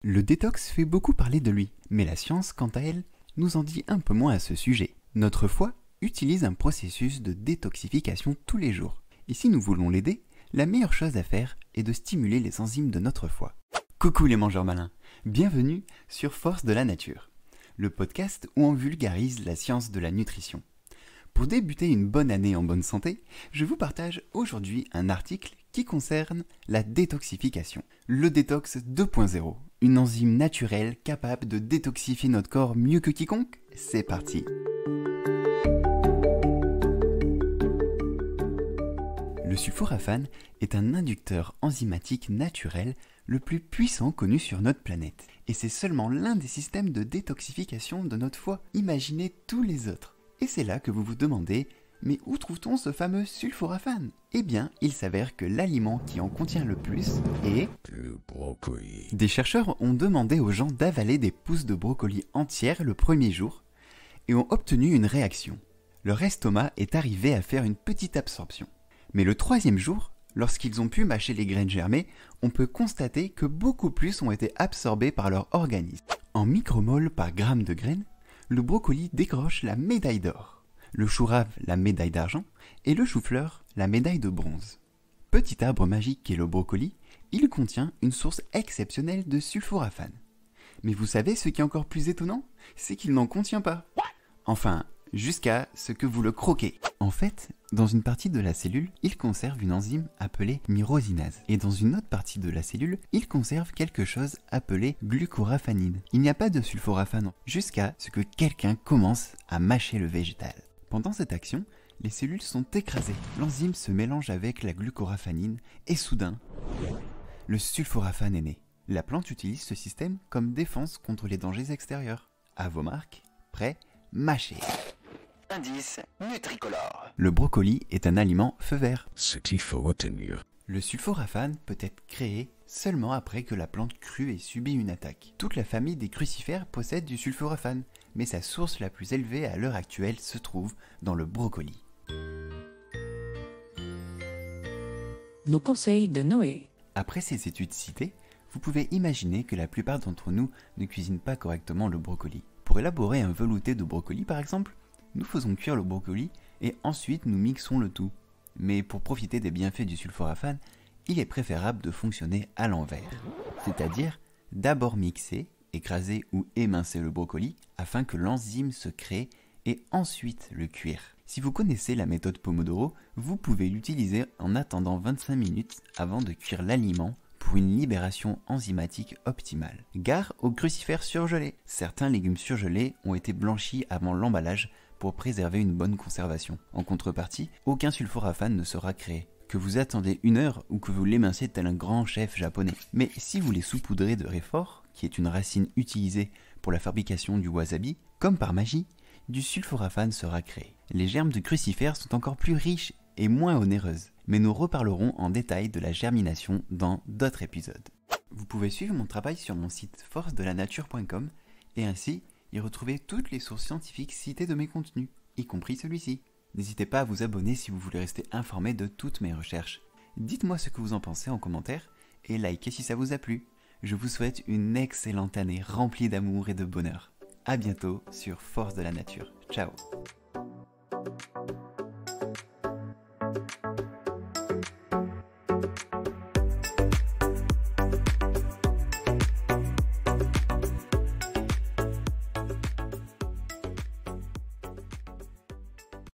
Le détox fait beaucoup parler de lui, mais la science, quant à elle, nous en dit un peu moins à ce sujet. Notre foie utilise un processus de détoxification tous les jours. Et si nous voulons l'aider, la meilleure chose à faire est de stimuler les enzymes de notre foie. Coucou les mangeurs malins, bienvenue sur Force de la Nature, le podcast où on vulgarise la science de la nutrition. Pour débuter une bonne année en bonne santé, je vous partage aujourd'hui un article qui concerne la détoxification. Le détox 2.0, une enzyme naturelle capable de détoxifier notre corps mieux que quiconque. C'est parti. Le sulforaphane est un inducteur enzymatique naturel le plus puissant connu sur notre planète. Et c'est seulement l'un des systèmes de détoxification de notre foie. Imaginez tous les autres. Et c'est là que vous vous demandez, mais où trouve-t-on ce fameux sulforaphane ? Eh bien, il s'avère que l'aliment qui en contient le plus est le brocoli. Des chercheurs ont demandé aux gens d'avaler des pousses de brocoli entières le premier jour et ont obtenu une réaction. Leur estomac est arrivé à faire une petite absorption. Mais le troisième jour, lorsqu'ils ont pu mâcher les graines germées, on peut constater que beaucoup plus ont été absorbés par leur organisme. En micromoles par gramme de graines, le brocoli décroche la médaille d'or, le chou rave la médaille d'argent et le chou-fleur la médaille de bronze. Petit arbre magique qu'est le brocoli, il contient une source exceptionnelle de sulforaphane. Mais vous savez ce qui est encore plus étonnant ? C'est qu'il n'en contient pas. Enfin, jusqu'à ce que vous le croquez. En fait, dans une partie de la cellule, il conserve une enzyme appelée myrosinase. Et dans une autre partie de la cellule, il conserve quelque chose appelé glucoraphanide. Il n'y a pas de sulforaphane jusqu'à ce que quelqu'un commence à mâcher le végétal. Pendant cette action, les cellules sont écrasées. L'enzyme se mélange avec la glucoraphanide et soudain, le sulforaphane est né. La plante utilise ce système comme défense contre les dangers extérieurs. À vos marques, prêts, mâchez. Indice nutricolore. Le brocoli est un aliment feu vert. Ce qu'il faut retenir. Le sulforaphane peut être créé seulement après que la plante crue ait subi une attaque. Toute la famille des crucifères possède du sulforaphane, mais sa source la plus élevée à l'heure actuelle se trouve dans le brocoli. Nos conseils de Noé. Après ces études citées, vous pouvez imaginer que la plupart d'entre nous ne cuisinent pas correctement le brocoli. Pour élaborer un velouté de brocoli par exemple, nous faisons cuire le brocoli et ensuite nous mixons le tout. Mais pour profiter des bienfaits du sulforaphane, il est préférable de fonctionner à l'envers. C'est-à-dire d'abord mixer, écraser ou émincer le brocoli afin que l'enzyme se crée et ensuite le cuire. Si vous connaissez la méthode Pomodoro, vous pouvez l'utiliser en attendant 25 minutes avant de cuire l'aliment pour une libération enzymatique optimale. Gare aux crucifères surgelés. Certains légumes surgelés ont été blanchis avant l'emballage pour préserver une bonne conservation. En contrepartie, aucun sulforaphane ne sera créé. Que vous attendez 1 heure ou que vous l'émincez tel un grand chef japonais. Mais si vous les saupoudrez de réfort, qui est une racine utilisée pour la fabrication du wasabi, comme par magie, du sulforaphane sera créé. Les germes de crucifères sont encore plus riches et moins onéreuses, mais nous reparlerons en détail de la germination dans d'autres épisodes. Vous pouvez suivre mon travail sur mon site forcedelanature.com et ainsi y retrouver toutes les sources scientifiques citées de mes contenus, y compris celui-ci. N'hésitez pas à vous abonner si vous voulez rester informé de toutes mes recherches. Dites-moi ce que vous en pensez en commentaire et likez si ça vous a plu. Je vous souhaite une excellente année remplie d'amour et de bonheur. À bientôt sur Force de la Nature. Ciao.